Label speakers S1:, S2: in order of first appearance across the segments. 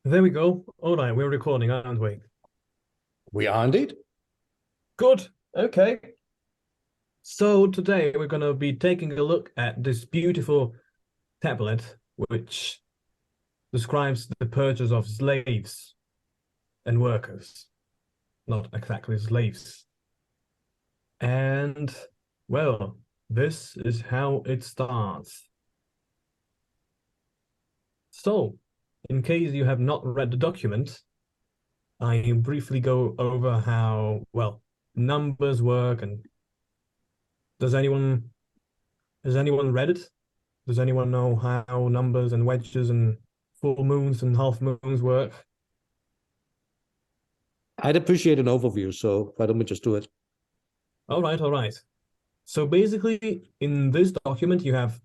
S1: There we go. All right, we're recording, aren't we?
S2: We are indeed.
S1: Good. Okay. So today we're going to be taking a look at this beautiful tablet, which describes the purchase of slaves and workers, not exactly slaves. And, well, this is how it starts. So, in case you have not read the document, I briefly go over how, well, numbers work and does anyone has anyone read it? Does anyone know how numbers and wedges and full moons and half moons work?
S2: I'd appreciate an overview, so why don't we just do it?
S1: All right, all right. So basically, in this document, you have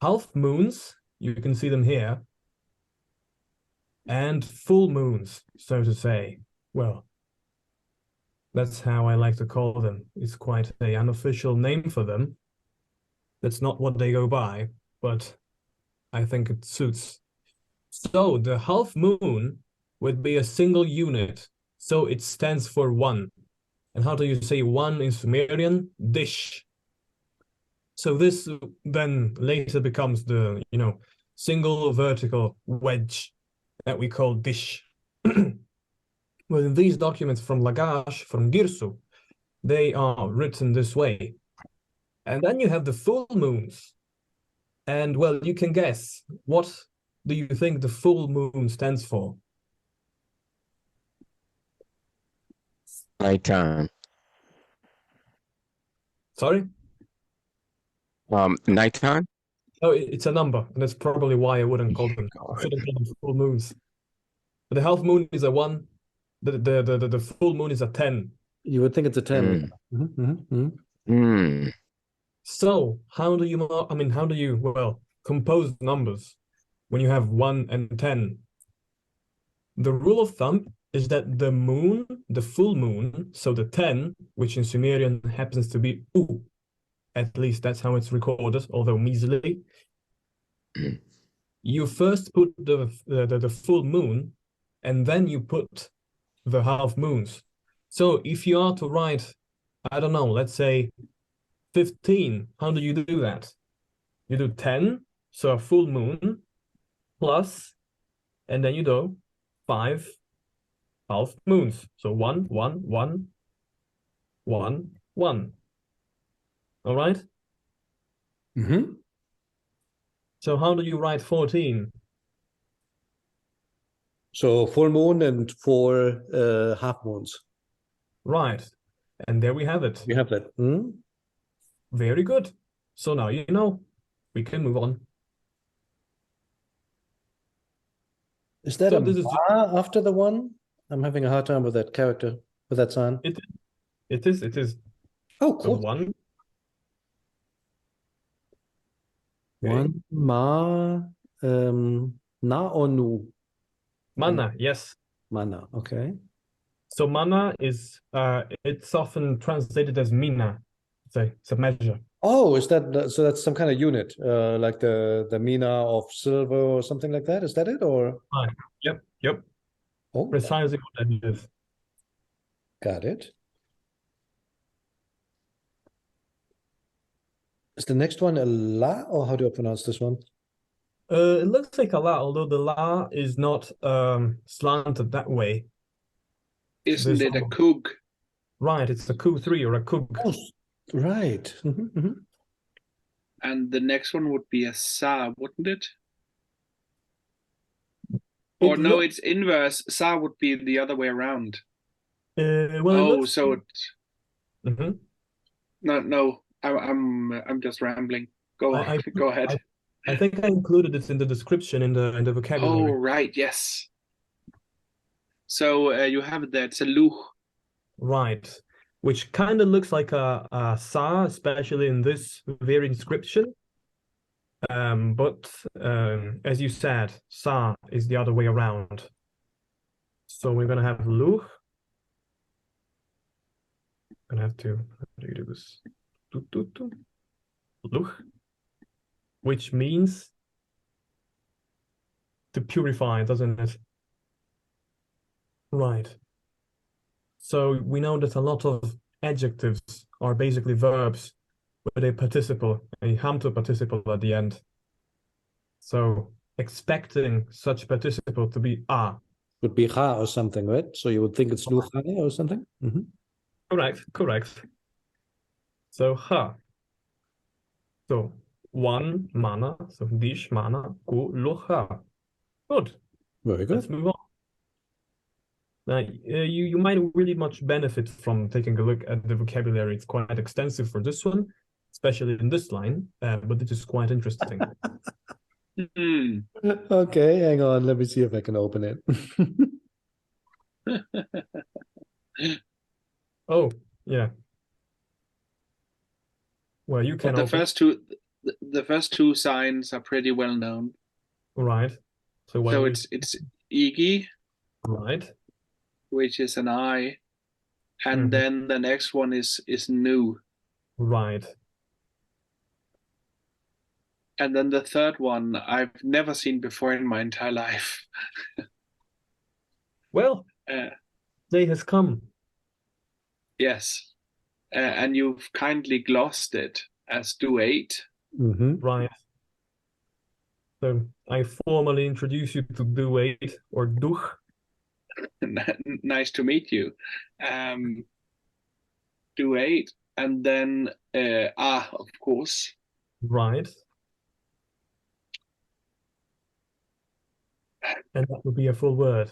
S1: half moons, you can see them here, and full moons, so to say. Well, that's how I like to call them. It's quite an unofficial name for them. That's not what they go by, but I think it suits. So the half moon would be a single unit, so it stands for one. And how do you say one in Sumerian? Dish. So this then later becomes the, single vertical wedge that we call dish. Well, in these documents from Lagash, from Girsu, they are written this way. And then you have the full moons. And well, you can guess, what do you think the full moon stands for?
S3: Nighttime.
S1: Sorry?
S3: Nighttime?
S1: Oh, it's a number, and that's probably why I wouldn't call them. I
S3: God.
S1: shouldn't call them full moons. But the half moon is a one. The full moon is a 10.
S2: You would think it's a 10.
S3: Mm.
S2: Mm-hmm.
S3: Mm.
S1: So how do you, how do you, well, compose numbers when you have 1 and 10? The rule of thumb is that the moon, the full moon, so the 10, which in Sumerian happens to be U, at least that's how it's recorded, although measly, you first put the full moon, and then you put the half moons. So if you are to write, I don't know, let's say 15, how do you do that? You do 10, so a full moon, plus, and then you do 5 half moons. So 1, 1, 1, 1, 1. All right?
S2: Mm-hmm.
S1: So how do you write 14?
S2: So full moon and four half moons.
S1: Right. And there we have it.
S2: You have that. Hmm.
S1: Very good. So now you know. We can move on.
S2: Is that
S1: So
S2: a
S1: this is just,
S2: ma after the one? I'm having a hard time with that character, with that sign.
S1: it it is
S2: Oh,
S1: the
S2: cool.
S1: one. Okay.
S2: One ma na or nu?
S1: Mana, yes.
S2: Mana. Okay.
S1: So mana is it's often translated as mina. It's a measure.
S2: Oh, is that so? That's some kind of unit, like the mina of silver or something like that. Is that it? Or
S1: Right. Yep, yep.
S2: oh,
S1: Precisely what that is.
S2: got it. Is the next one a la, or how do I pronounce this one?
S1: It looks like a la, although the la is not slanted that way.
S4: Isn't
S1: This
S4: it a cook?
S1: right, it's a coup three or a cook.
S2: Oh, right.
S4: And the next one would be a sa, wouldn't it? Or
S1: It
S4: no,
S1: look
S4: it's inverse. Sa would be the other way around.
S1: well, it
S4: Oh,
S1: looks.
S4: so it,
S1: Mhm.
S4: no. I'm just rambling. Go
S1: I, I
S4: go ahead.
S1: I think I included it in the description in the
S4: Oh,
S1: vocabulary.
S4: right, yes. So you have it there. It's a luch.
S1: Right, which kind of looks like a sa, especially in this very inscription. But as you said, sa is the other way around. So we're gonna have luch. Gonna have to how do you do this? Luch, which means to purify, doesn't it? Right. So we know that a lot of adjectives are basically verbs with a participle, a hamto participle at the end. So expecting such participle to be a.
S2: Would be ha or something, right? So you would think it's lucha or something.
S1: Correct, correct. So ha. So one mana, so dish mana, ku lucha. Good.
S2: Very
S1: Let's
S2: good.
S1: move on. Now, you might really much benefit from taking a look at the vocabulary. It's quite extensive for this one, especially in this line, but it is quite interesting.
S4: Hmm.
S2: Okay, hang on. Let me see if I can open it.
S1: Oh, yeah. Well, you
S4: But
S1: can
S4: the
S1: open,
S4: first two signs are pretty well known.
S1: right? So why
S4: So
S1: don't
S4: it's Igi,
S1: right?
S4: which is an I, and
S1: Mhm.
S4: then the next one is Nu,
S1: Right.
S4: and then the third one I've never seen before in my entire life.
S1: Well,
S4: Uh,
S1: day has come.
S4: yes, and you've kindly glossed it as Duate.
S1: Right. So I formally introduce you to Duate or Duch.
S4: Nice to meet you. Um, Duate, and then of course.
S1: Right. And that would be a full word.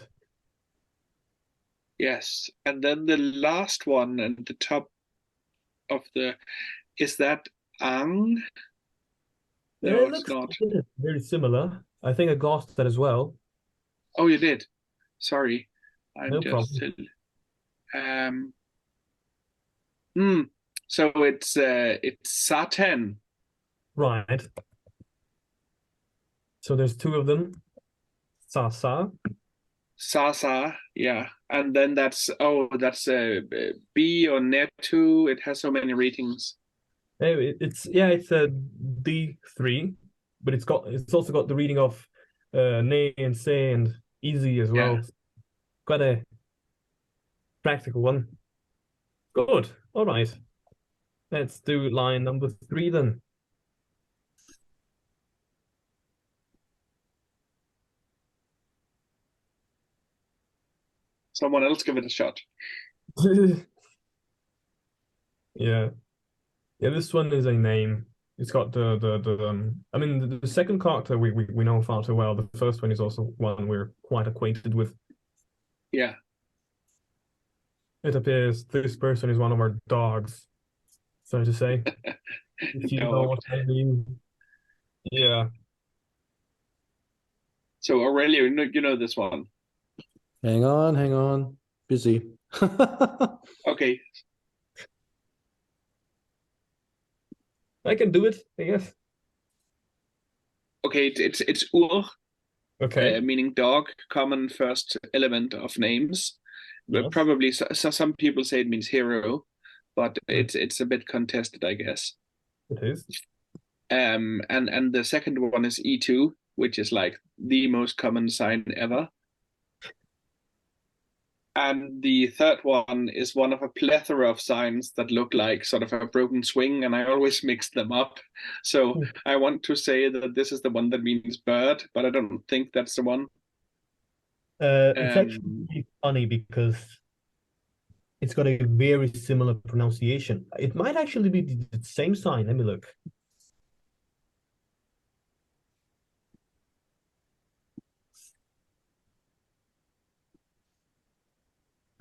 S4: Yes, and then the last one at the top of the is that Ang? No,
S1: It
S4: it's
S1: looks
S4: not.
S1: very similar. I think I glossed that as well.
S4: Oh, you did. Sorry, I'm
S1: No
S4: just
S1: problem.
S4: um. Hmm. So it's Satan.
S1: Right. So there's two of them. Sasa.
S4: Sasa, yeah, and then that's B or Netu. It has so many readings.
S1: It's it's a D3, but it's also got the reading of Ne and Se and Easy as
S4: Yeah.
S1: well. Quite a practical one. Good. All right. Let's do line number 3 then.
S4: Someone else give it a shot.
S1: Yeah. Yeah, this one is a name. It's got the I mean the second character we know far too well. The first one is also one we're quite acquainted with.
S4: Yeah.
S1: It appears this person is one of our dogs, so to say. If you know
S4: Dog.
S1: what I mean. Yeah.
S4: So Aurelio, you know this one.
S2: Hang on, hang on. Busy.
S4: Okay.
S1: I can do it, I guess.
S4: Okay, it's Ur,
S1: Okay.
S4: meaning dog, common first element of names. But
S1: Yes.
S4: probably some people say it means hero, but
S1: Mm,
S4: it's a bit contested, I guess.
S1: it is.
S4: And the second one is E2, which is like the most common sign ever. And the third one is one of a plethora of signs that look like sort of a broken swing, and I always mix them up. So
S1: Mm.
S4: I want to say that this is the one that means bird, but I don't think that's the one.
S1: It's actually
S4: Um,
S1: really funny because it's got a very similar pronunciation. It might actually be the same sign. Let me look.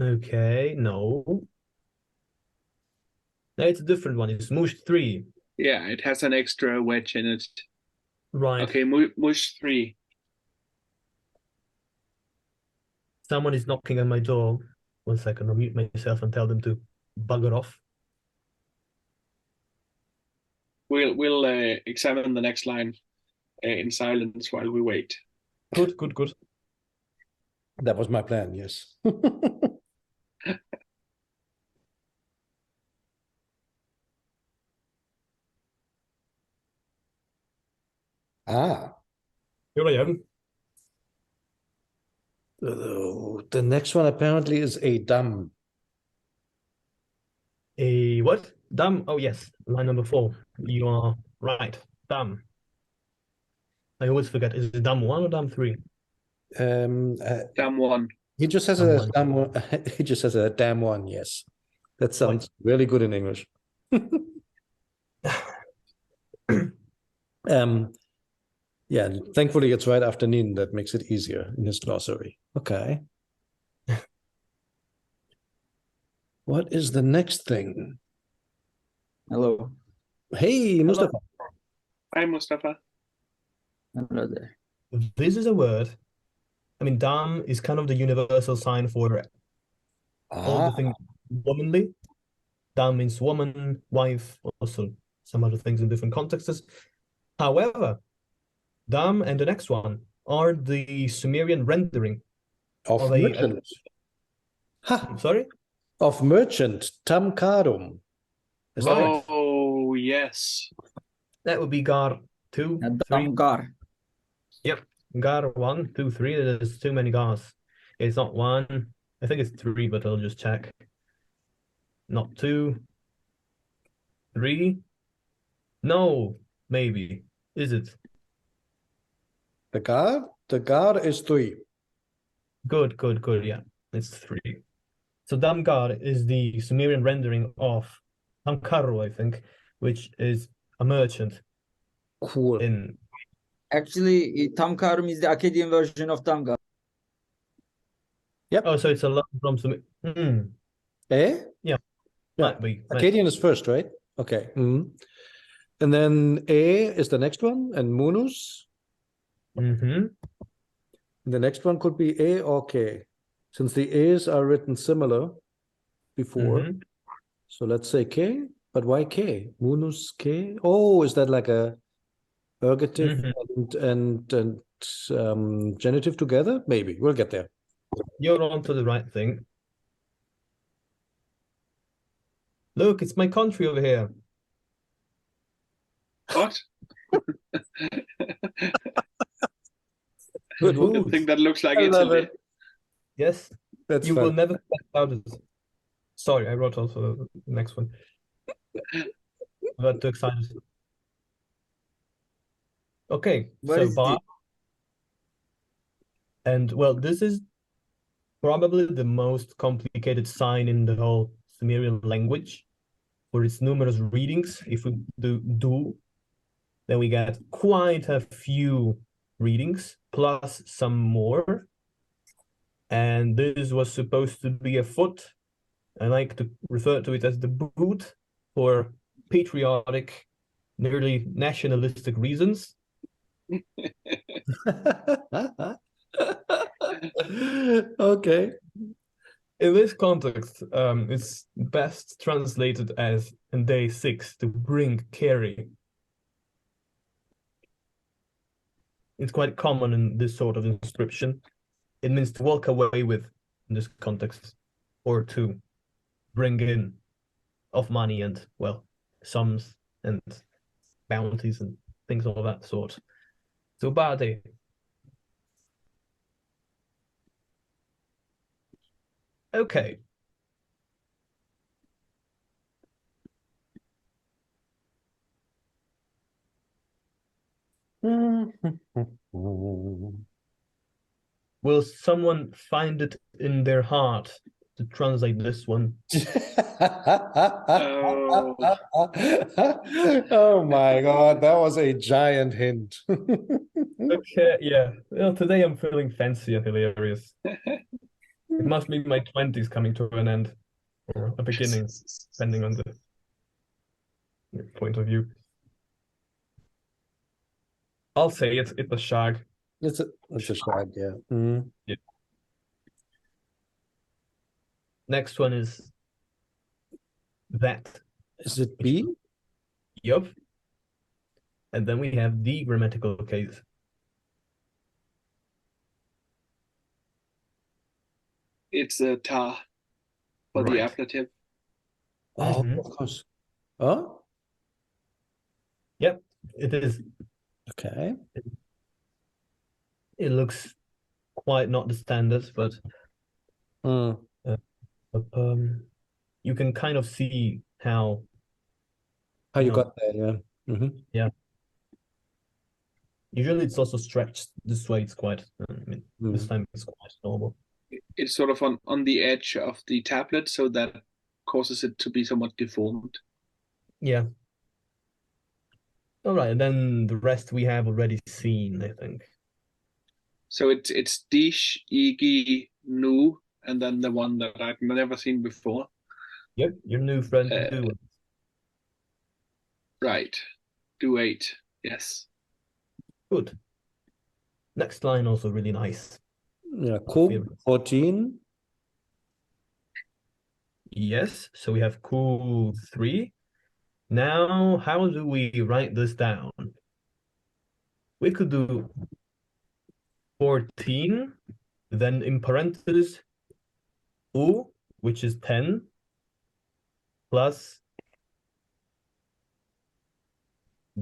S1: Okay, no. No, it's a different one. It's Mush 3.
S4: yeah, it has an extra wedge in it.
S1: Right.
S4: Okay, Mush 3.
S1: Someone is knocking on my door. 1 second, I'll mute myself and tell them to bugger off.
S4: We'll examine the next line in silence while we wait.
S1: Good, good, good.
S2: That was my plan, yes. Ah,
S1: Here I am.
S2: The next one apparently is a dam.
S1: A what? Dam. Oh yes, line number 4. You are right. Dam. I always forget. Is it dam 1 or dam 3?
S4: Dam 1.
S2: He just has
S1: Dam
S2: a
S1: 1.
S2: dam one. He just has a dam one. Yes, that sounds really good in English. Yeah, thankfully it's right after Nin. That makes it easier in his glossary. Okay. What is the next thing?
S3: Hello.
S2: Hey, Mustafa.
S4: Hi, Mustafa.
S3: Hello there.
S1: This is a word. I mean, dam is kind of the universal sign for all the things womanly. Dam means woman, wife, also some other things in different contexts. However, dam and the next one are the Sumerian rendering
S2: Of
S1: of
S2: merchant. Ha!
S1: sorry?
S2: Of merchant, tamkarum. Is that right?
S4: Oh, yes.
S1: That would be Gar 2, 3.
S3: Damgar.
S1: Yep. Gar 1, 2, 3. There's too many Gars. It's not 1. I think it's 3, but I'll just check. Not 2. 3. No, maybe. Is it?
S2: The gar is 3.
S1: Good, good, good. Yeah, it's 3. So Damgar is the Sumerian rendering of Damkaru, I think, which is a merchant
S2: Cool.
S1: in.
S3: Actually, Tamkarum is the Akkadian version of Damgar.
S1: Oh, so it's a lot from some.
S2: Eh?
S1: Yeah,
S2: Yeah.
S1: might be.
S2: Akkadian is first, right? Okay. And then A is the next one, and Munus.
S1: Mm-hmm.
S2: The next one could be A or K, since the A's are written similar before. So let's say K, but why K? Munus K? Oh, is that like a ergative and genitive together? Maybe. We'll get there.
S1: You're on to the right thing. Look, it's my country over here.
S4: What?
S2: Good
S1: Ooh,
S4: I think that looks like
S2: I love
S4: Italy.
S2: it.
S1: yes,
S2: That's
S1: you
S2: fun.
S1: will never find out. Sorry, I wrote also the next one. I got too excited. Okay,
S3: Where
S1: so
S3: is
S1: bar,
S3: it?
S1: and well, this is probably the most complicated sign in the whole Sumerian language for its numerous readings. If we do, then we get quite a few readings plus some more. And this was supposed to be a foot. I like to refer to it as the boot for patriotic, nearly nationalistic reasons.
S2: Okay.
S1: In this context, it's best translated as in day 6 to bring, carry. It's quite common in this sort of inscription. It means to walk away with in this context, or to bring in of money and, well, sums and bounties and things of that sort. So bade. Okay. Will someone find it in their heart to translate this one?
S4: Oh.
S2: Oh my God, that was a giant hint.
S1: Okay, yeah. Well, today I'm feeling fancy and hilarious. It must be my 20s coming to an end, or a beginning, depending on the point of view. I'll say it's a shag.
S2: It's a shag, yeah.
S1: Yeah. Next one is that.
S2: Is it B?
S1: Yup. And then we have the grammatical case.
S4: It's a ta for the
S1: Right.
S4: ablative.
S2: Oh, of course. Oh,
S1: Yep, it is.
S2: okay.
S1: It looks quite not the standard, but
S2: Mm.
S1: you can kind of see how
S2: How you
S1: know,
S2: got there, yeah.
S1: yeah. Usually it's also stretched this way. It's quite. I mean, this time it's quite normal.
S4: It's sort of on the edge of the tablet, so that causes it to be somewhat deformed.
S1: Yeah. All right, and then the rest we have already seen, I think.
S4: So it's Dish, Igi, Nu, and then the one that I've never seen before.
S1: Yep, your new friend Do.
S4: Right. Do 8. Yes.
S1: Good. Next line also really nice.
S2: Yeah, Kub 14.
S1: Yes, so we have cool 3. Now, how do we write this down? We could do 14, then in parentheses, U, which is 10, plus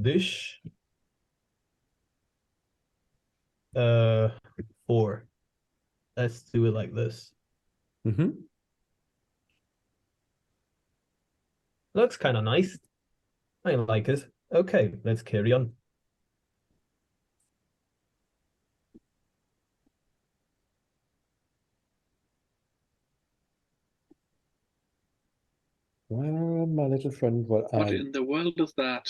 S1: dish, 4. Let's do it like this. Looks kind of nice. I like it. Okay, let's carry on.
S2: Where, my little friend, what
S4: What
S2: are you?
S4: in the world is that?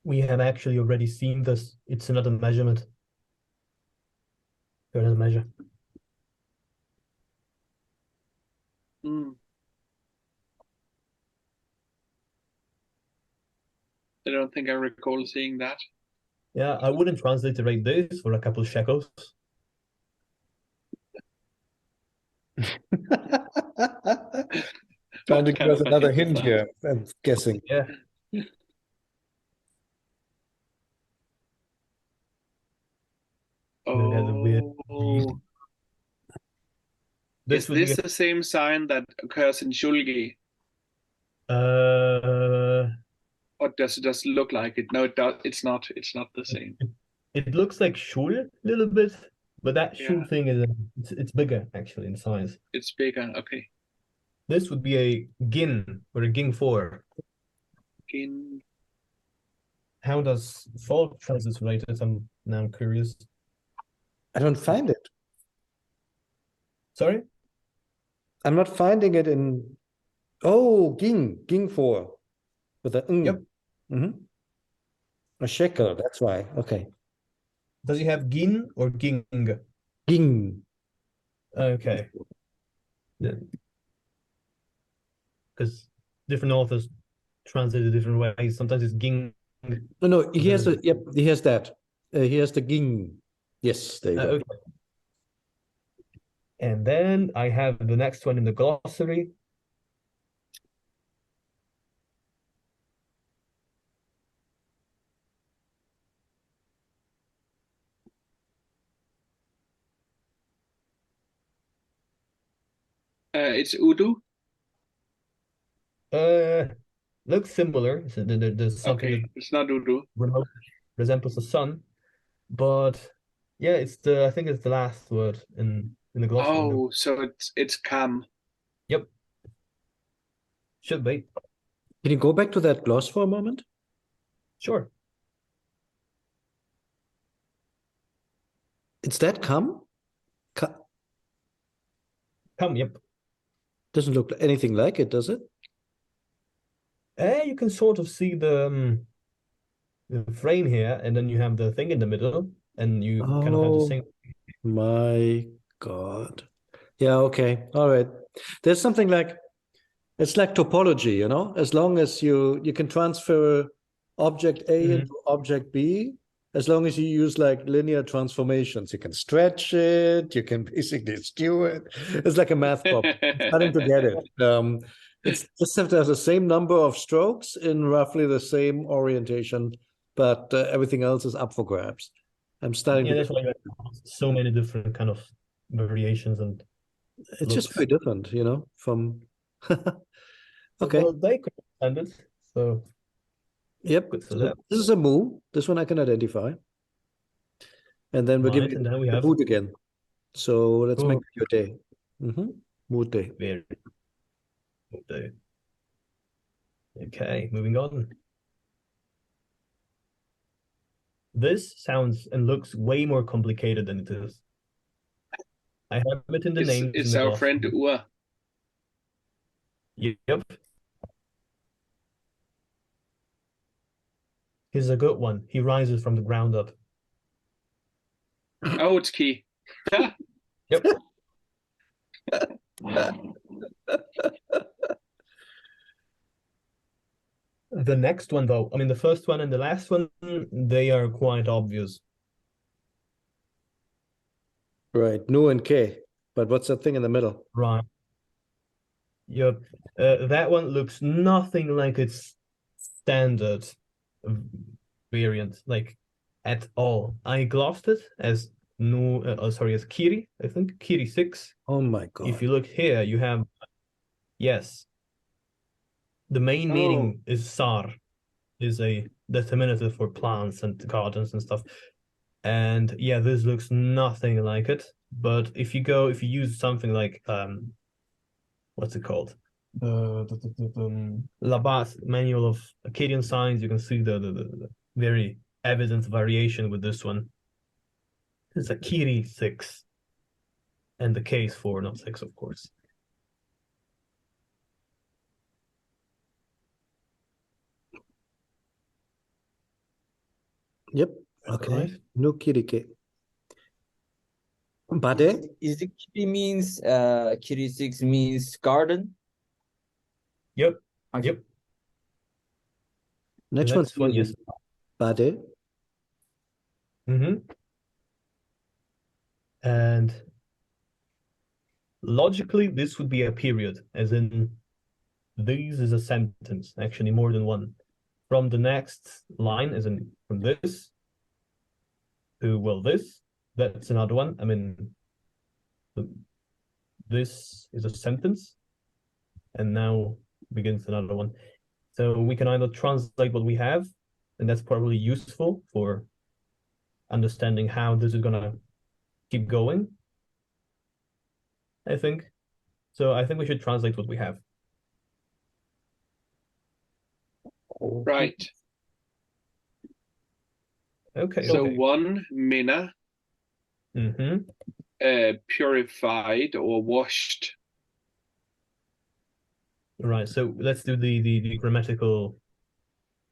S1: We have actually already seen this. It's another measurement. Another measure.
S4: Hmm. I don't think I recall seeing that.
S1: Yeah, I wouldn't transliterate this for a couple shekels.
S2: Trying to
S4: What
S2: give
S4: kind
S2: us
S4: of a
S2: another
S4: hint is
S2: hint
S4: that?
S2: here, I'm guessing.
S1: Yeah. Then we have the weird G.
S4: Oh,
S1: This
S4: is
S1: would be
S4: this the same sign that occurs in Shulgi?
S1: uh
S4: Or does it just look like it? No, it does. It's not. It's not the same.
S1: it looks like shul a little bit, but that shul
S4: Yeah,
S1: thing is it's bigger actually in size.
S4: it's bigger. Okay.
S1: This would be a gin or a ging 4.
S4: In
S1: How does Volk transliterate it? I'm now curious.
S2: I don't find it.
S1: Sorry?
S2: I'm not finding it in. Oh, ging 4 with a ng.
S1: Yep.
S2: A shekel, that's why. Okay.
S1: Does he have gin or ging?
S2: Ging.
S1: Okay. Because different authors translate it different ways. Sometimes it's ging.
S2: No, he has the, yep, he has that. He has the ging. Yes, there you go.
S1: Okay. And then I have the next one in the glossary.
S4: it's Udu.
S1: Looks similar. So there's something
S4: Okay, it's not Udu.
S1: that resembles the sun, but yeah, I think it's the last word in the glossary.
S4: Oh, so it's Kam.
S1: Yep. Should be.
S2: Can you go back to that gloss for a moment?
S1: Sure.
S2: It's that come?
S1: Come, yep.
S2: Doesn't look anything like it, does it?
S1: You can sort of see the frame here, and then you have the thing in the middle, and you kind of have the same.
S2: My God. Yeah, okay. All right. There's something like, it's like topology, you know, as long as you can transfer object A into object B, as long as you use like linear transformations, you can stretch it, you can basically skew it. It's like a math problem. I'm starting to get it. It's just have to have the same number of strokes in roughly the same orientation, but everything else is up for grabs. I'm starting
S1: Yeah,
S2: to
S1: that's why you have so many different kind of variations and
S2: it's just very different, you know, from okay.
S1: Well, they could standard, so
S2: Yep.
S1: good for
S2: So
S1: that.
S2: this is a moo. This one I can identify. And then we're giving
S1: Right, and then we
S2: the
S1: have
S2: mood again. So let's make
S1: Ooh,
S2: it your day. Mood day.
S1: very good. Okay, moving on. This sounds and looks way more complicated than it is. I have it in the names in
S4: It's
S1: the
S4: our
S1: glossary.
S4: friend Ua.
S1: Yep. He's a good one. He rises from the ground up.
S4: Oh, it's key.
S1: Yep. The next one, though, I mean, the first one and the last one, they are quite obvious.
S2: Right. Nu and K. But what's that thing in the middle?
S1: Right. Yep. That one looks nothing like its standard variant, like at all. I glossed it as Nu, as Kiri, I think, Kiri 6.
S2: Oh my God.
S1: If you look here, you have, yes, the main meaning is Sar, is a determinative for plants and gardens and stuff. And yeah, this looks nothing like it. But if you use something like what's it called? Labat's Manual of Akkadian Signs, you can see the very evident variation with this one. It's a Kiri 6. And the K is 4, not 6, of course.
S2: Yep. Okay. No kirike. Bade?
S3: Is the Kiri means Kiri 6 means garden?
S1: Yep.
S3: Okay.
S1: Yep.
S2: Next
S1: That's
S2: one,
S1: yes.
S2: Bade.
S1: And logically, this would be a period, as in these is a sentence, actually more than one. From the next line, as in from this to, well, this, that's another one. I mean, this is a sentence, and now begins another one. So we can either translate what we have, and that's probably useful for understanding how this is gonna keep going, I think. So I think we should translate what we have.
S4: Right.
S1: Okay.
S4: So
S1: okay.
S4: one mina, purified or washed.
S1: Right. So let's do the grammatical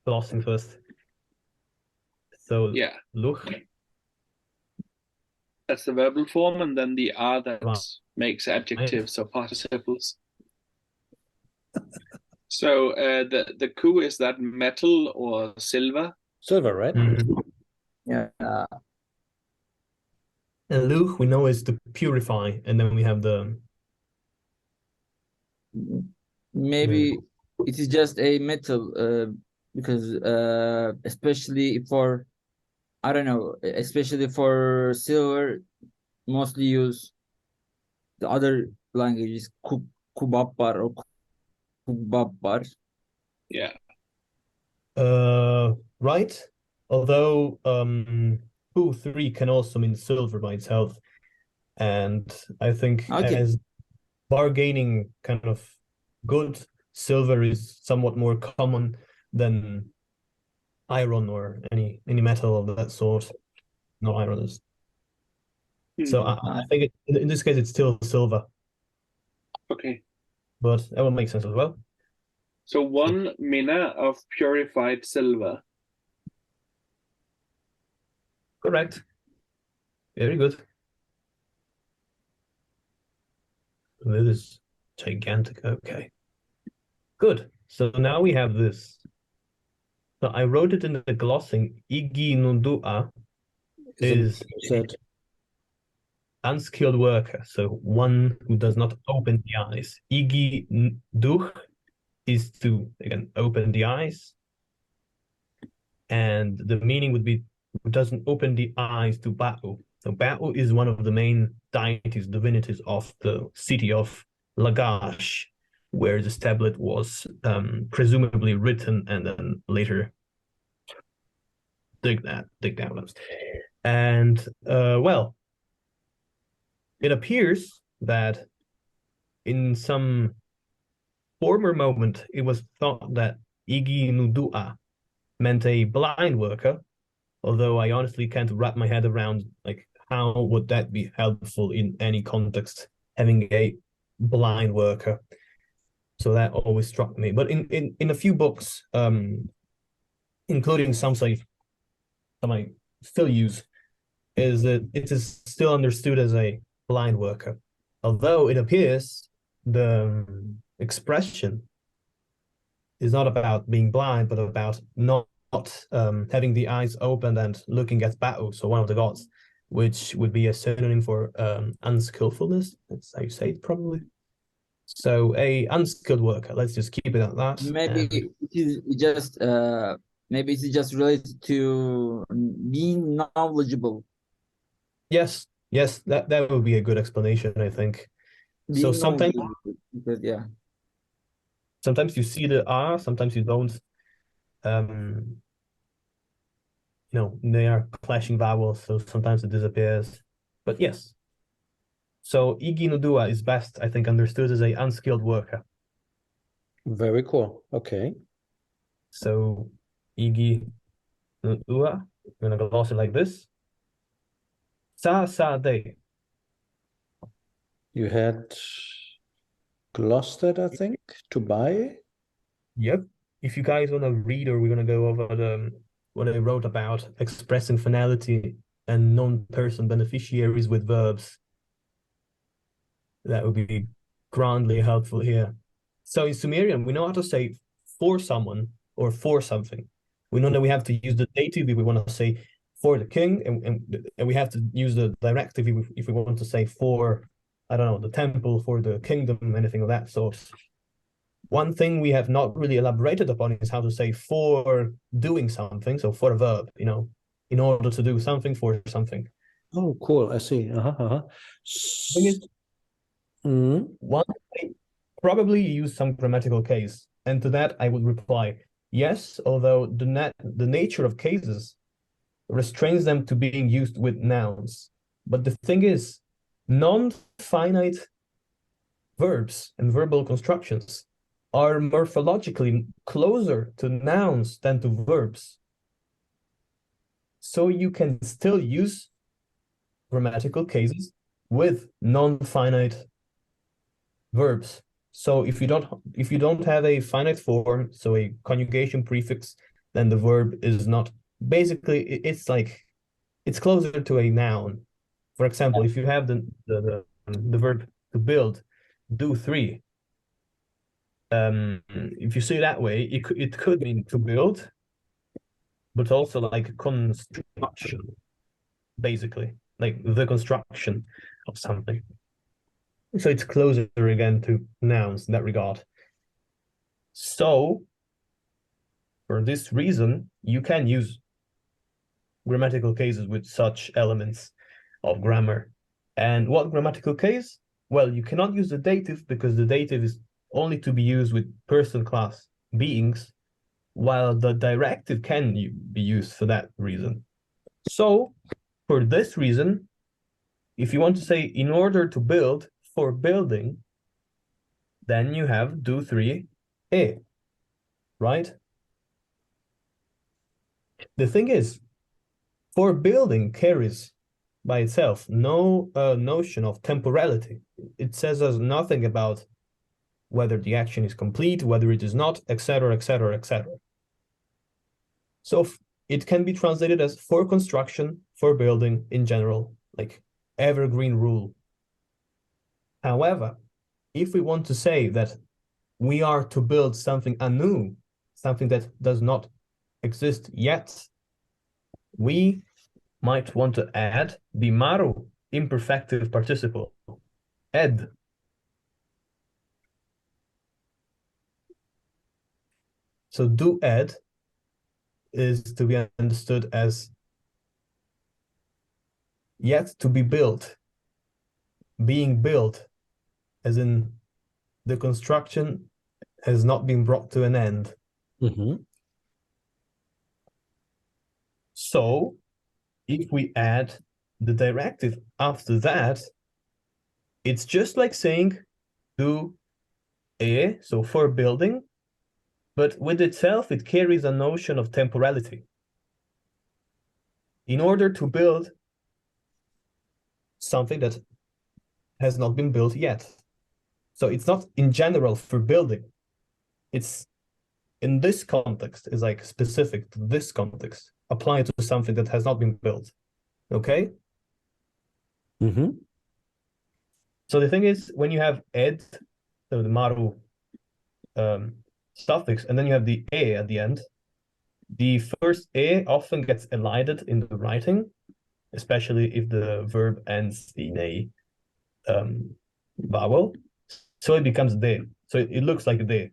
S1: glossing first. So
S4: Yeah,
S1: luch.
S4: that's the verbal form, and then the R that
S1: Right.
S4: makes adjectives or participles. So the ku, is that metal or silver?
S2: Silver, right?
S3: Yeah.
S1: And luch we know is to purify, and then we have the
S3: Maybe it is just a metal because especially for, I don't know, especially for silver, mostly use the other languages, kubabbar or kubabbar.
S4: Yeah.
S1: right. Although 3 can also mean silver by itself, and I think as bargaining kind of good, silver is somewhat more common than iron or any metal of that sort. No, iron is. So I think in this case it's still silver.
S4: Okay.
S1: But that would make sense as well.
S4: So one mina of purified silver.
S1: Correct. Very good. This is gigantic. Okay. Good. So now we have this. So I wrote it in the glossing. Igi nundua is unskilled worker, so one who does not open the eyes. Igi duch is to, again, open the eyes. And the meaning would be who doesn't open the eyes to Ba'u. So Ba'u is one of the main deities, divinities of the city of Lagash, where this tablet was presumably written and then later dig down. And well, it appears that in some former moment it was thought that Igi Nudua meant a blind worker, although I honestly can't wrap my head around like how would that be helpful in any context, having a blind worker. So that always struck me. But in a few books, including some I still use, is that it is still understood as a blind worker, although it appears the expression is not about being blind, but about not having the eyes open and looking at Ba'u, so one of the gods, which would be a synonym for unskillfulness. That's how you say it, probably. So a unskilled worker. Let's just keep it at that.
S3: Maybe
S1: And
S3: it is just maybe it's just related to being knowledgeable.
S1: yes, yes, that would be a good explanation, I think. So
S3: Being knowledgeable. Because, yeah.
S1: sometimes you see the R, sometimes you don't. Um, they are clashing vowels, so sometimes it disappears. But yes. So Igi Nudua is best, I think, understood as a unskilled worker.
S2: Very cool. Okay.
S1: So Igi Nudua, I'm gonna gloss it like this. Sa de.
S2: You had glossed it, I think, to buy.
S1: Yep. If you guys want to read, or we're gonna go over what I wrote about expressing finality and non-person beneficiaries with verbs, that would be grandly helpful here. So in Sumerian, we know how to say for someone or for something. We know that we have to use the dative if we want to say for the king, and we have to use the directive if we want to say for, I don't know, the temple, for the kingdom, anything of that sort. One thing we have not really elaborated upon is how to say for doing something, so for a verb, in order to do something for something.
S2: Oh, cool. I see.
S1: Thing is, one, I probably use some grammatical case, and to that I would reply yes, although the nature of cases restrains them to being used with nouns. But the thing is, non-finite verbs and verbal constructions are morphologically closer to nouns than to verbs. So you can still use grammatical cases with non-finite verbs. So if you don't have a finite form, so a conjugation prefix, then the verb is not, basically it's closer to a noun. For example, if you have the verb to build, do three. If you see it that way, it could mean to build, but also like construction, basically, like the construction of something. So it's closer again to nouns in that regard. So for this reason, you can use grammatical cases with such elements of grammar. And what grammatical case? Well, you cannot use the dative because the dative is only to be used with person class beings, while the directive can be used for that reason. So for this reason, if you want to say in order to build, for building, then you have do three right? The thing is, for building carries by itself no notion of temporality. It says us nothing about whether the action is complete, whether it is not, etc., etc., etc. So it can be translated as for construction, for building in general, like evergreen rule. However, if we want to say that we are to build something anew, something that does not exist yet, we might want to add the maru imperfective participle, ed. So do ed is to be understood as yet to be built, being built, as in the construction has not been brought to an end.
S2: Mm-hmm.
S1: So if we add the directive after that, it's just like saying do a, so for building, but with itself, it carries a notion of temporality. In order to build something that has not been built yet. So it's not in general for building. It's in this context, is like specific to this context, apply to something that has not been built. Okay?
S2: Mm-hmm.
S1: So the thing is, when you have ed, so the maru suffix, and then you have the a at the end, the first a often gets elided in the writing, especially if the verb ends in a vowel. So it becomes de. So it looks like de.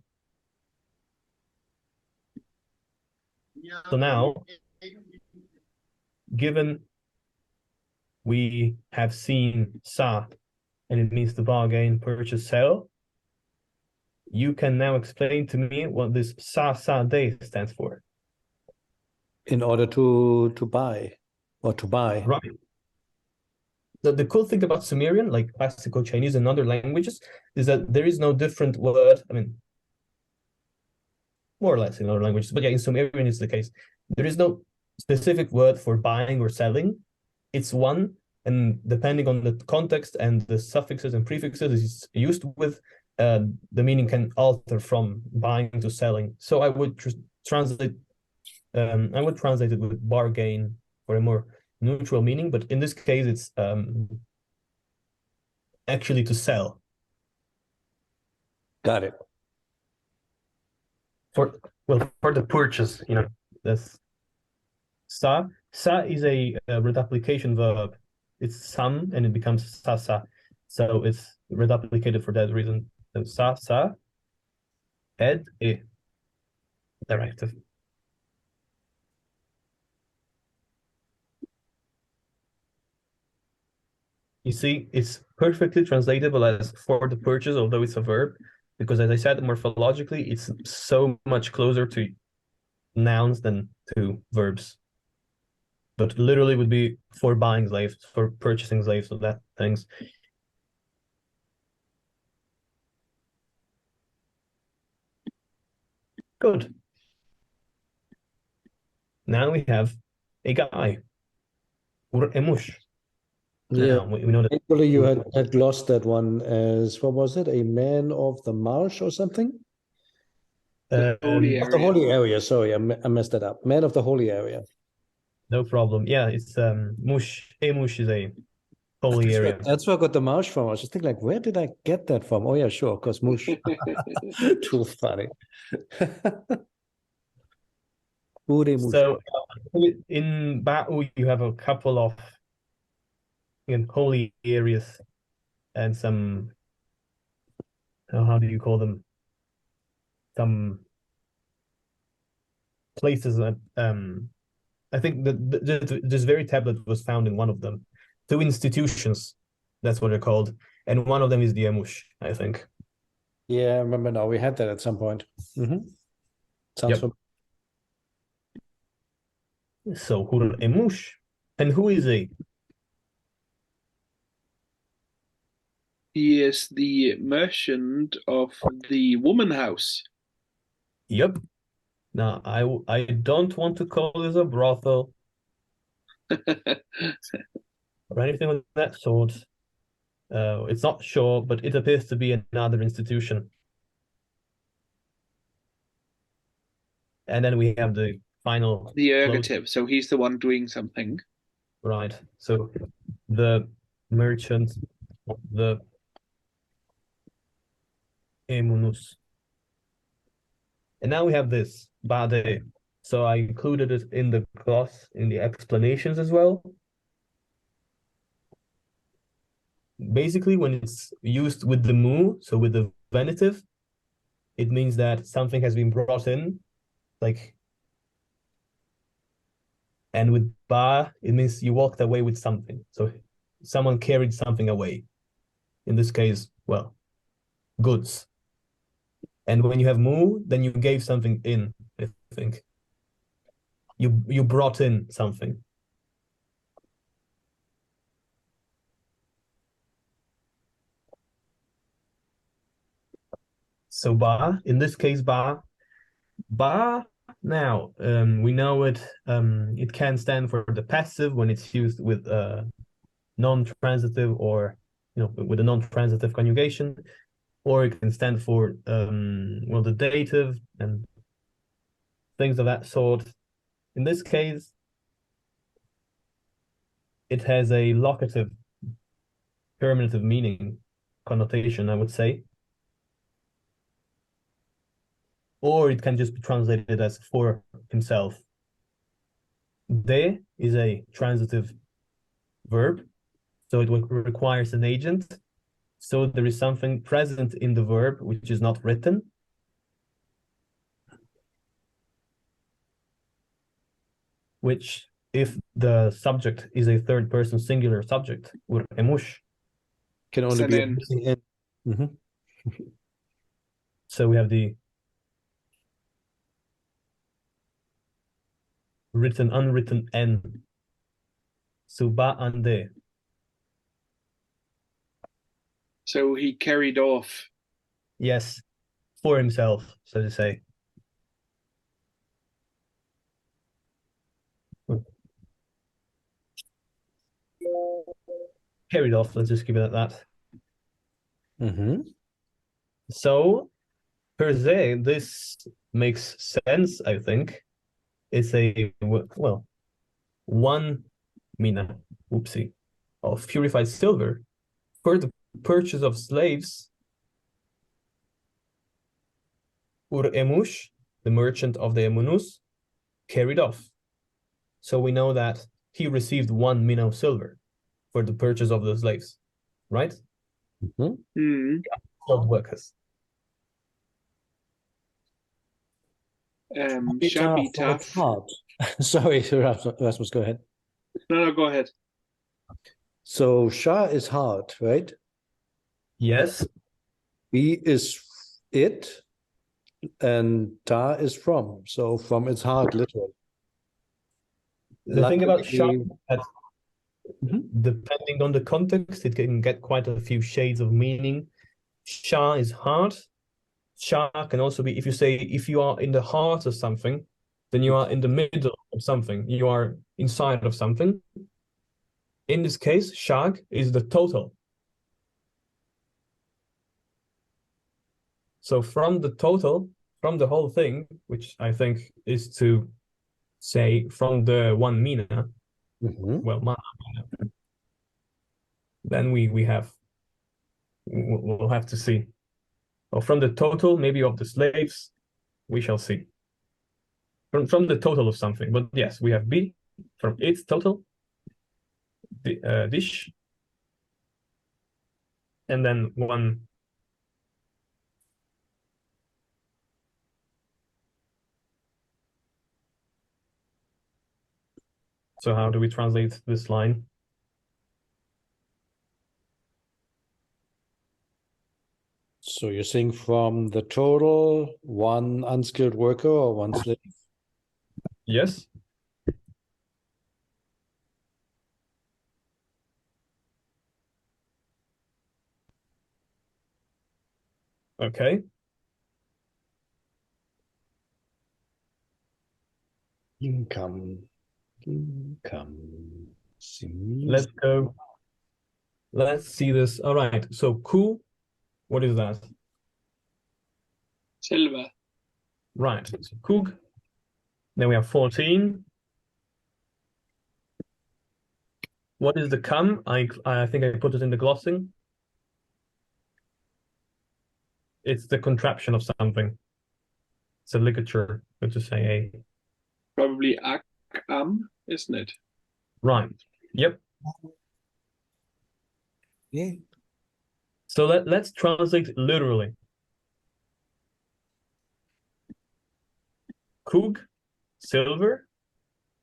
S1: So now, given we have seen sa, and it means to bargain, purchase, sell, you can now explain to me what this sa de stands for.
S2: In order to buy or to buy.
S1: Right. The cool thing about Sumerian, like classical Chinese and other languages, is that there is no different word. I mean, more or less in other languages, but yeah, in Sumerian it's the case. There is no specific word for buying or selling. It's one, and depending on the context and the suffixes and prefixes it's used with, the meaning can alter from buying to selling. So I would translate it with bargain for a more neutral meaning, but in this case it's actually to sell.
S2: Got it.
S1: For the purchase, this sa is a reduplication verb. It's sam and it becomes sa. So it's reduplicated for that reason. So sa ed e directive. You see, it's perfectly translatable as for the purchase, although it's a verb, because as I said, morphologically, it's so much closer to nouns than to verbs. But literally would be for buying slaves, for purchasing slaves, so that things. Good. Now we have a guy. Emush.
S2: Yeah.
S1: Now we know that.
S2: Actually, you had glossed that one as, what was it? A man of the marsh or something?
S4: The holy
S2: Of the
S4: area.
S2: holy area. Sorry, I messed that up. Man of the holy area.
S1: No problem. Yeah, it's mush. Emush is a holy area.
S2: That's where I got the marsh from. I was just thinking, like, where did I get that from? Oh yeah, sure, of course, mush. Too funny.
S1: So in Ba'u, you have a couple of holy areas and some, how do you call them? Some places that I think that this very tablet was found in one of them. 2 institutions, that's what they're called, and one of them is the Emush, I think.
S2: Yeah, I remember now. We had that at some point. Mm-hmm. Sounds
S1: Yep. So Hur Emush, and who is he?
S4: He is the merchant of the woman house.
S1: Yep. Now I don't want to call this a brothel or anything of that sort. It's not sure, but it appears to be another institution. And then we have the final
S4: The ergative, so he's the one doing something.
S1: Right. So the merchant of the Emunus. And now we have this Bade. So I included it in the gloss, in the explanations as well. Basically, when it's used with the mu, so with the venitive, it means that something has been brought in, like, and with ba, it means you walked away with something. So someone carried something away. In this case, well, goods. And when you have mu, then you gave something in, I think. You brought in something. So ba, in this case, ba now we know it can stand for the passive when it's used with non-transitive or with a non-transitive conjugation, or it can stand for well, the dative and things of that sort. In this case, it has a locative terminative meaning connotation, I would say. Or it can just be translated as for himself. De is a transitive verb, so it requires an agent. So there is something present in the verb which is not written. Which, if the subject is a third person singular subject, emush,
S2: Can only
S4: an
S2: be a
S4: end.
S2: missing end. Mhm.
S1: so we have the written, unwritten N. So ba ande.
S4: So he carried off.
S1: Yes, for himself, so to say. Carried off, let's just keep it at that.
S2: Mhm.
S1: So, per se, this makes sense, I think. It's a, well, 1 mina, oopsie, of purified silver for the purchase of slaves. Emush, the merchant of the Emunus, carried off. So we know that he received 1 mina of silver for the purchase of the slaves, right?
S2: Mhm.
S4: Hmm.
S1: Skilled workers.
S4: Shabi
S2: For its
S4: Taf.
S2: heart. Sorry, Rasmus, go ahead.
S4: No, go ahead.
S2: So Shah is heart, right?
S1: Yes.
S2: B is it, and Ta is from. So from its heart, literally.
S1: The thing about Shah,
S2: Luckily,
S1: that
S2: Mhm.
S1: depending on the context, it can get quite a few shades of meaning. Shah is heart. Shah can also be, if you say, if you are in the heart of something, then you are in the middle of something. You are inside of something. In this case, Shag is the total. So from the total, from the whole thing, which I think is to say from the 1 mina, well, mana, then we'll have to see. Or from the total, maybe of the slaves, we shall see. From the total of something, but yes, we have B from its total, the dish, and then 1. So how do we translate this line?
S2: So you're saying from the total, 1 unskilled worker or 1 slave?
S1: Yes. Okay.
S2: Income.
S1: Let's go. Let's see this. All right. So ku, what is that?
S4: Silver.
S1: Right. So kug. Then we have 14. What is the kam? I think I put it in the glossing. It's the contraption of something. It's a ligature, so to say.
S4: Probably Akam, isn't it?
S1: Right. Yep.
S2: Yeah.
S1: So let's translate literally. Kug, silver,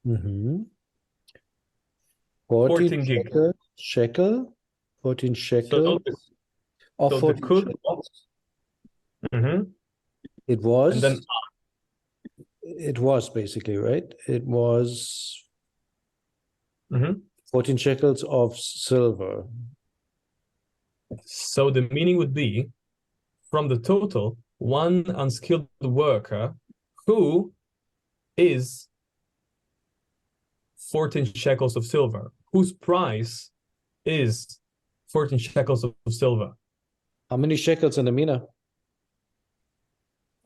S2: Mm-hmm.
S1: 14 gig.
S2: shekel, 14 shekel, or
S1: so the
S2: 14
S1: kug.
S2: shekels.
S1: Mm-hmm.
S2: It was,
S1: And then
S2: it was basically, right? It was 14 shekels of silver.
S1: so the meaning would be from the total one unskilled worker who is 14 shekels of silver, whose price is 14 shekels of silver.
S2: How many shekels in a mina?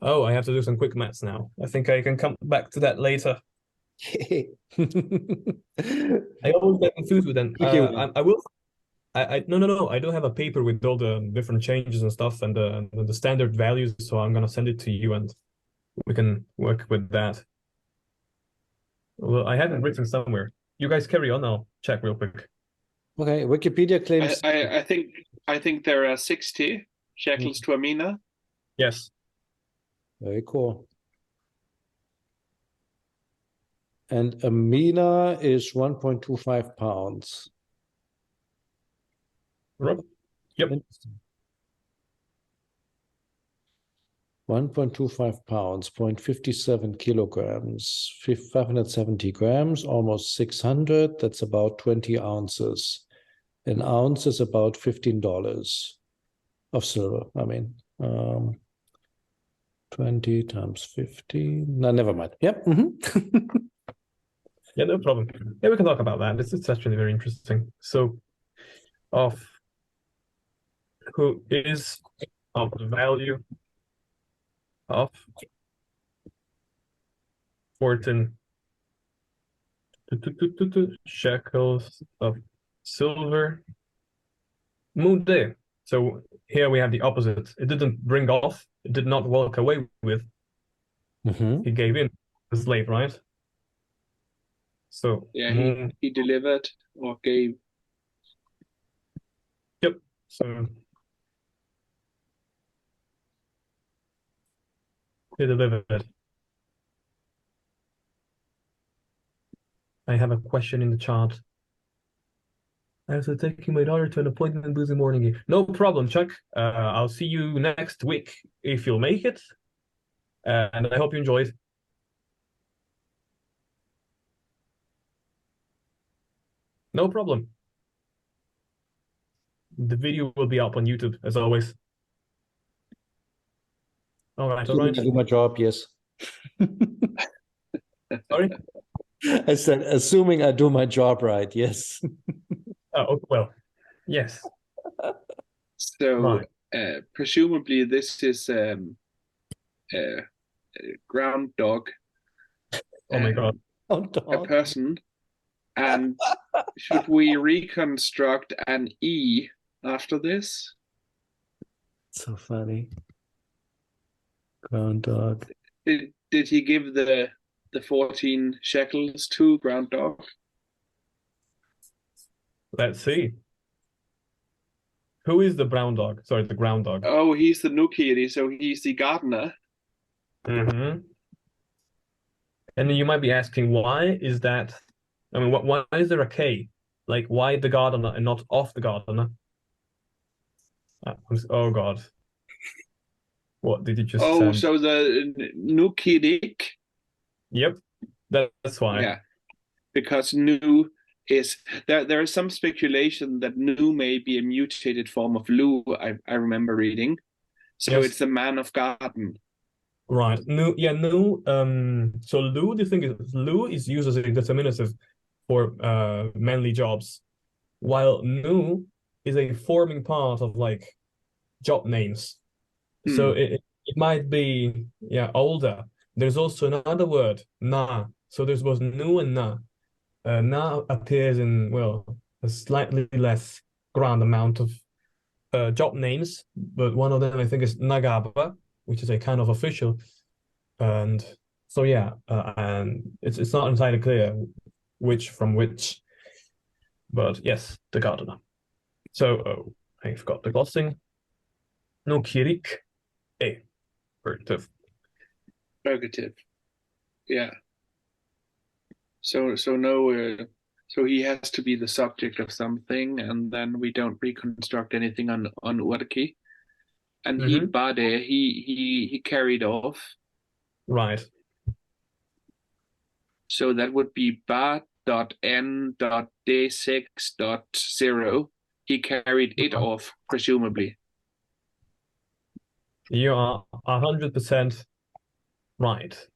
S1: Oh, I have to do some quick maths now. I think I can come back to that later. I always get confused with them. I will. No. I do have a paper with all the different changes and stuff and the standard values. So I'm gonna send it to you and we can work with that. Well, I have it written somewhere. You guys carry on. I'll check real quick.
S2: Okay, Wikipedia claims.
S4: I think there are 60 shekels to a mina.
S1: Yes.
S2: Very cool. And a mina is 1.25 pounds.
S1: Right. Yep.
S2: 1.25 pounds, 0.57 kilograms, 570 grams, almost 600. That's about 20 ounces. An ounce is about $15 of silver. I mean, 20 times 50. No, never mind. Yep.
S1: Yeah, no problem. Yeah, we can talk about that. It's actually very interesting. So, of who is of the value of 14 shekels of silver. Mude. So here we have the opposite. It didn't bring off. It did not walk away with. He gave in. The slave, right? So
S4: yeah, he delivered or gave.
S1: Yep. So he delivered. I have a question in the chat. I was taking my daughter to an appointment busy morning. No problem, Chuck. I'll see you next week if you'll make it. And I hope you enjoyed. No problem. The video will be up on YouTube as always. All right, all right.
S2: I do my job, yes.
S1: Sorry?
S2: I said, assuming I do my job right, yes.
S1: Oh, well, yes.
S4: So
S1: Right.
S4: presumably this is ground dog.
S1: Oh my God.
S4: A person. And should we reconstruct an E after this?
S2: So funny. Ground dog.
S4: Did he give the 14 shekels to ground dog?
S1: Let's see. Who is the brown dog? Sorry, the ground dog.
S4: Oh, he's the Nukiri, so he's the gardener.
S1: Mm-hmm. And you might be asking, why is that? I mean, why is there a K? Like, why the gardener and not off the gardener? Oh God. What did you just
S4: Oh,
S1: send?
S4: so the Nukirik.
S1: Yep, that's why.
S4: Yeah, because Nu is there is some speculation that Nu may be a mutated form of Lu. I remember reading. So
S1: Yes.
S4: it's the man of garden.
S1: Right. Nu, yeah, Nu. So Lu, the thing is, Lu is used as a determinative for manly jobs, while Nu is a forming part of like job names. So it might be older. There's also another word, Na. So there's both Nu and Na. Na appears in a slightly less grand amount of job names, but one of them I think is Nagaba, which is a kind of official. And so and it's not entirely clear which from which, but yes, the gardener. So I've got the glossing. No kirik, a purgative.
S4: Purgative. Yeah. So no. So he has to be the subject of something, and then we don't reconstruct anything on Urki. And he bade, he carried off.
S1: Right.
S4: So that would be ba.n.d6.0. He carried it off, presumably.
S1: You are 100% right.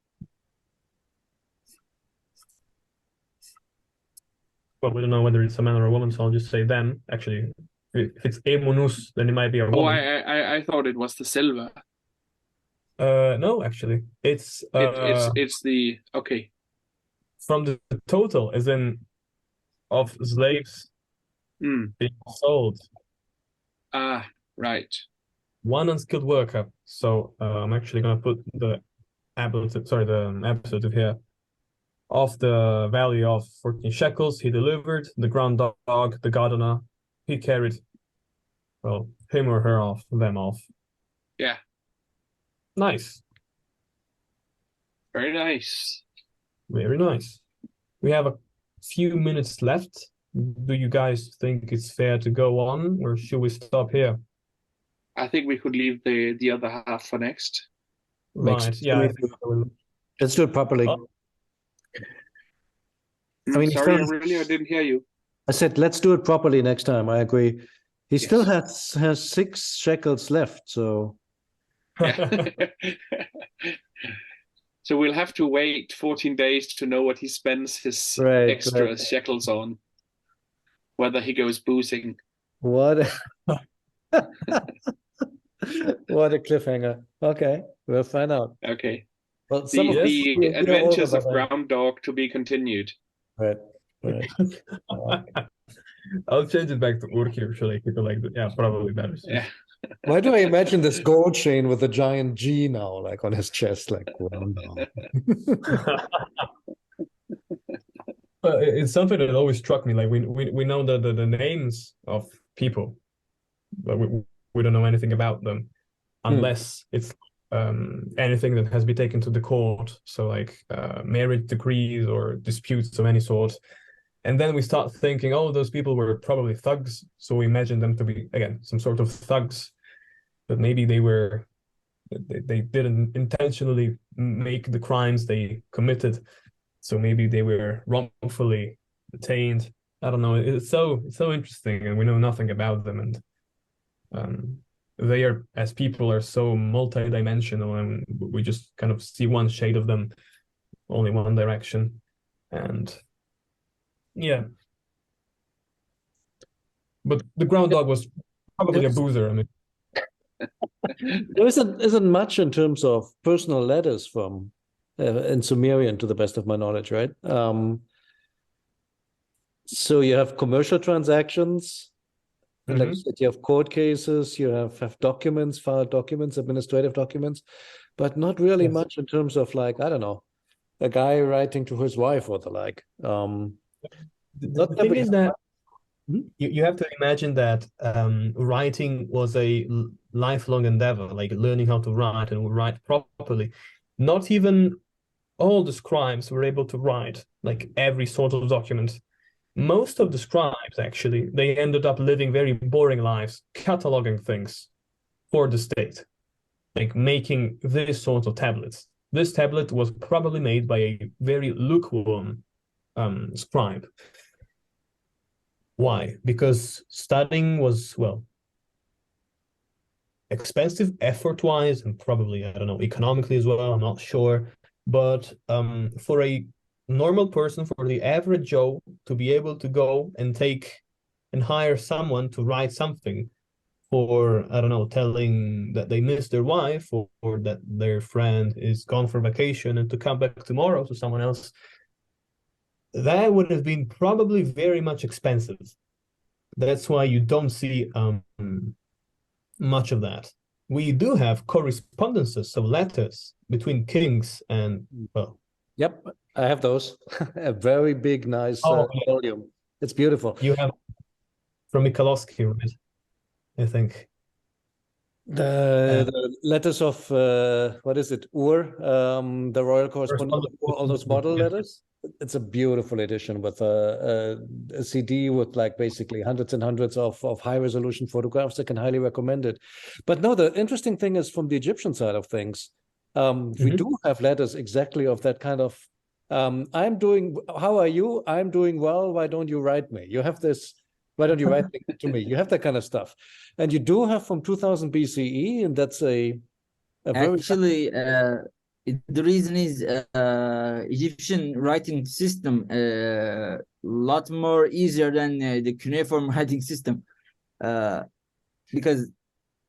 S1: Well, we don't know whether it's a man or a woman, so I'll just say them. Actually, if it's a munus, then it might be a
S4: Oh,
S1: woman.
S4: I thought it was the silver.
S1: No, actually, it's
S4: It's the okay.
S1: from the total, as in of slaves
S4: Hmm.
S1: being sold,
S4: Ah, right.
S1: one unskilled worker. So I'm actually gonna put the episode here. Of the value of 14 shekels, he delivered the ground dog, the gardener. He carried, well, him or her off, them off.
S4: Yeah,
S1: Nice,
S4: very nice.
S1: very nice. We have a few minutes left. Do you guys think it's fair to go on, or should we stop here?
S4: I think we could leave the other half for next.
S2: Makes
S1: Right.
S2: sense.
S1: Yeah, I think I will.
S2: Let's do it properly.
S1: Oh.
S2: I mean,
S4: Sorry, I didn't hear you.
S2: I said, let's do it properly next time. I agree. He still
S4: Yes.
S2: has 6 shekels left, so
S4: Yeah. So we'll have to wait 14 days to know what he spends his extra shekels on. Whether he goes boozing.
S2: what what a cliffhanger. Okay, we'll find out.
S4: Okay.
S2: Well, some of
S4: The
S2: we are
S4: adventures
S2: older
S4: of
S2: by then.
S4: Ground Dog to be continued.
S2: Right.
S1: I'll change it back to Urkir, so like people like that. Yeah, probably better.
S4: Yeah.
S2: Why do I imagine this gold chain with a giant G now, like on his chest, like well, no.
S1: It's something that always struck me. Like we know the names of people, but we don't know anything about them unless it's anything that has been taken to the court. So like marriage decrees or disputes of any sort. And then we start thinking, oh, those people were probably thugs. So we imagine them to be, again, some sort of thugs. But maybe they didn't intentionally make the crimes they committed. So maybe they were wrongfully detained. I don't know. It's so interesting, and we know nothing about them. And they are, as people, are so multi-dimensional, and we just kind of see one shade of them, only one direction. And yeah. But the ground dog was probably a boozer. I mean,
S2: There isn't much in terms of personal letters from in Sumerian, to the best of my knowledge, right? So you have commercial transactions, and like you have court cases, you have documents, filed documents, administrative documents, but not really much in terms of like, I don't know, a guy writing to his wife or the like.
S1: The thing is that you have to imagine that writing was a lifelong endeavor, like learning how to write and write properly. Not even all the scribes were able to write like every sort of document. Most of the scribes, actually, they ended up living very boring lives, cataloging things for the state, like making this sort of tablets. This tablet was probably made by a very lukewarm scribe. Why? Because studying was, well, expensive effort-wise and probably, I don't know, economically as well, I'm not sure. But for a normal person, for the average Joe to be able to go and hire someone to write something for, I don't know, telling that they miss their wife or that their friend is gone for vacation and to come back tomorrow to someone else, that would have been probably very much expensive. That's why you don't see much of that. We do have correspondences, so letters between kings and, well.
S2: Yep, I have those. A very big, nice volume. It's beautiful.
S1: You have from Mikalowski, right? I think.
S2: The letters of, what is it, the royal correspondent, all those model letters. It's a beautiful edition with a CD with like basically hundreds and hundreds of high resolution photographs. I can highly recommend it. But no, the interesting thing is from the Egyptian side of things, we do have letters exactly of that kind of, how are you? I'm doing well. Why don't you write me? You have this, why don't you write to me? You have that kind of stuff. And you do have from 2000 BCE, and that's a a very
S3: Actually, the reason is Egyptian writing system lot more easier than the cuneiform writing system, because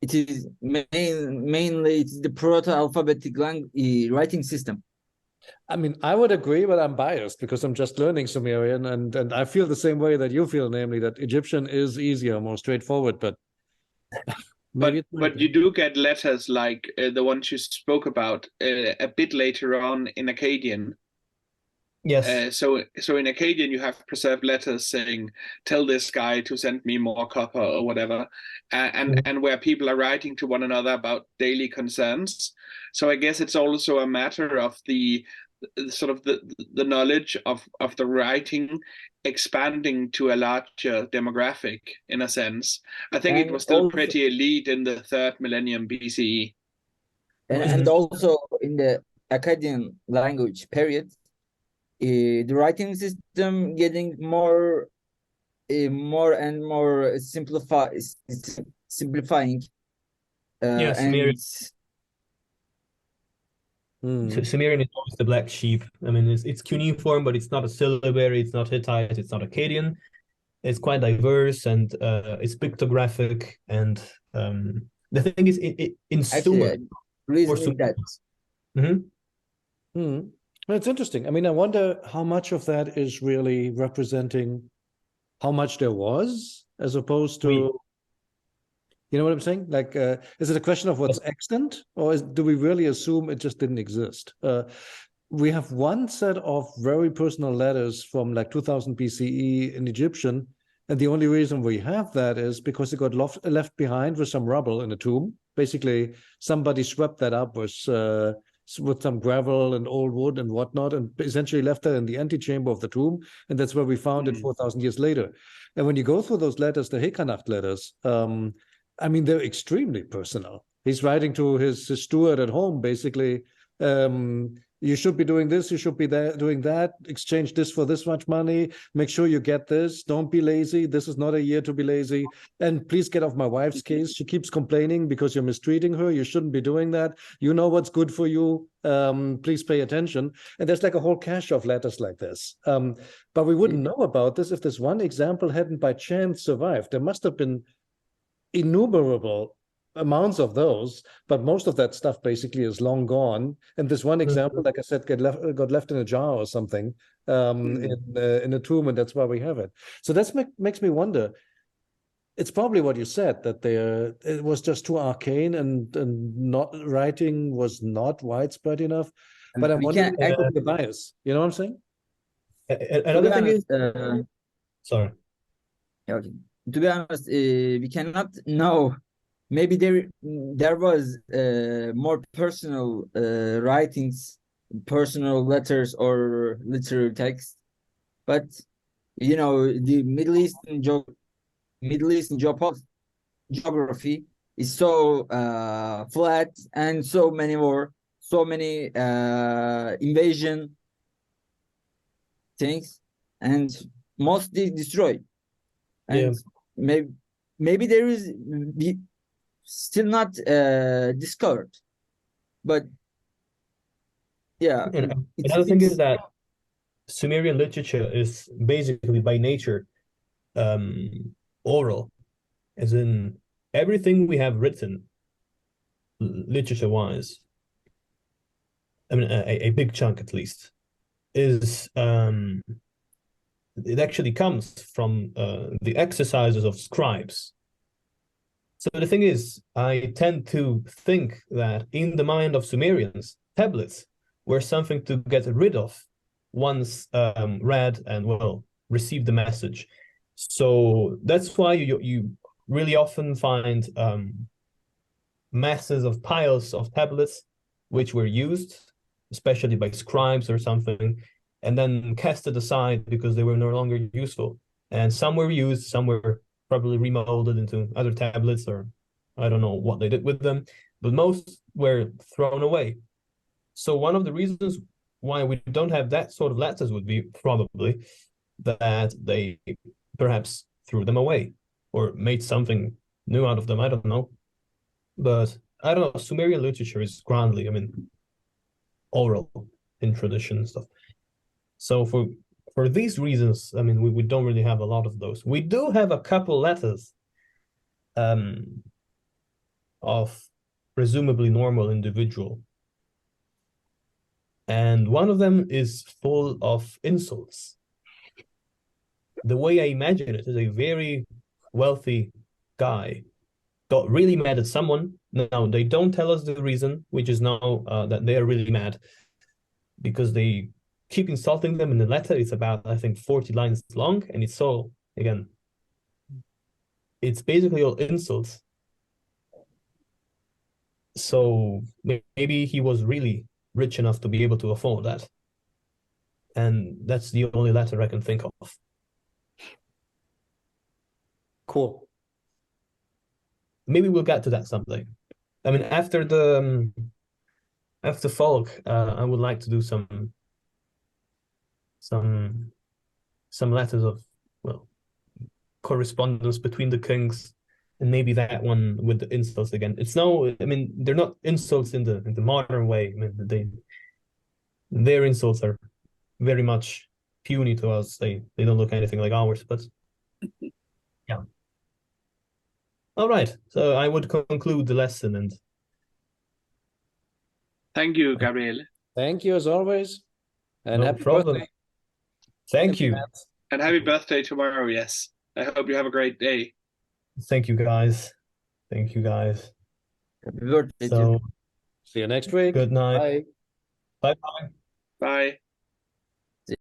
S3: it is mainly it's the proto-alphabetic writing system.
S2: I mean, I would agree, but I'm biased because I'm just learning Sumerian, and I feel the same way that you feel, namely that Egyptian is easier, more straightforward, but maybe it's
S4: But you do get letters like the ones you spoke about a bit later on in Akkadian.
S1: Yes.
S4: So in Akkadian you have preserved letters saying, "Tell this guy to send me more copper" or whatever, and where people are writing to one another about daily concerns. So I guess it's also a matter of the sort of the knowledge of the writing expanding to a larger demographic in a sense. I think it
S3: And
S4: was still
S3: also,
S4: pretty elite in the 3rd millennium BCE.
S3: and also in the Akkadian language period, the writing system getting more and more simplifying,
S1: Yeah,
S3: and
S1: Sumerian is always the black sheep. I mean, it's cuneiform, but it's not a syllabary, it's not Hittite, it's not Akkadian. It's quite diverse and it's pictographic. And the thing is, in Sumer,
S3: actually reason is that
S2: It's interesting. I mean, I wonder how much of that is really representing how much there was, as opposed to, you know what I'm saying? Like, is it a question of what's extant, or do we really assume it just didn't exist? We have one set of very personal letters from like 2000 BCE in Egyptian, and the only reason we have that is because it got left behind with some rubble in a tomb. Basically, somebody swept that up with some gravel and old wood and whatnot, and essentially left that in the antechamber of the tomb, and that's where we found it 4,000 years later. And when you go through those letters, the Hekanacht letters, I mean, they're extremely personal. He's writing to his steward at home, basically, you should be doing this, you should be doing that, exchange this for this much money, make sure you get this, don't be lazy, this is not a year to be lazy, and please get off my wife's case. She keeps complaining because you're mistreating her, you shouldn't be doing that, you know what's good for you, please pay attention. And there's like a whole cache of letters like this. But we wouldn't know about this if this one example hadn't by chance survived. There must have been innumerable amounts of those, but most of that stuff basically is long gone. And this one example, like I said, got left in a jar or something in a tomb, and that's why we have it. So that makes me wonder. It's probably what you said, that it was just too arcane and not writing was not widespread enough. But I'm wondering if could be a bias. You know what I'm saying?
S1: Another thing is, sorry.
S3: Okay. To be honest, we cannot know. Maybe there was more personal writings, personal letters or literary text, but you know the Middle Eastern geography is so flat, and so many invasion things, and mostly destroyed. And maybe there is still not discovered, but yeah.
S1: And another thing is that Sumerian literature is basically by nature oral, as in everything we have written literature-wise, I mean a big chunk at least, is it actually comes from the exercises of scribes. So the thing is, I tend to think that in the mind of Sumerians, tablets were something to get rid of once read and, well, received the message. So that's why you really often find masses of piles of tablets which were used, especially by scribes or something, and then casted aside because they were no longer useful. And some were used, some were probably remolded into other tablets, or I don't know what they did with them, but most were thrown away. So one of the reasons why we don't have that sort of letters would be probably that they perhaps threw them away or made something new out of them. I don't know. But I don't know, Sumerian literature is grandly, I mean, oral in tradition and stuff. So for these reasons, I mean, we don't really have a lot of those. We do have a couple letters of presumably normal individual. And one of them is full of insults. The way I imagine it is a very wealthy guy got really mad at someone. Now, they don't tell us the reason, which is now that they are really mad because they keep insulting them in the letter. It's about, I think, 40 lines long, and it's all, again, it's basically all insults. So maybe he was really rich enough to be able to afford that. And that's the only letter I can think of.
S2: Cool.
S1: Maybe we'll get to that someday. I mean, after Volk, I would like to do some letters of, well, correspondence between the kings, and maybe that one with the insults again. It's no, I mean, they're not insults in the modern way. I mean, their insults are very much puny to us. They don't look anything like ours, but yeah. All right, so I would conclude the lesson, and
S4: Thank you, Gabriele.
S2: Thank you as always. And
S1: no
S2: happy
S1: problem.
S2: birthday.
S1: Thank you.
S4: And happy birthday tomorrow, yes. I hope you have a great day.
S1: Thank you, guys. Thank you, guys.
S3: Happy birthday to
S1: So,
S2: See you next week.
S1: good night.
S2: Bye.
S1: Bye-bye.
S4: Bye.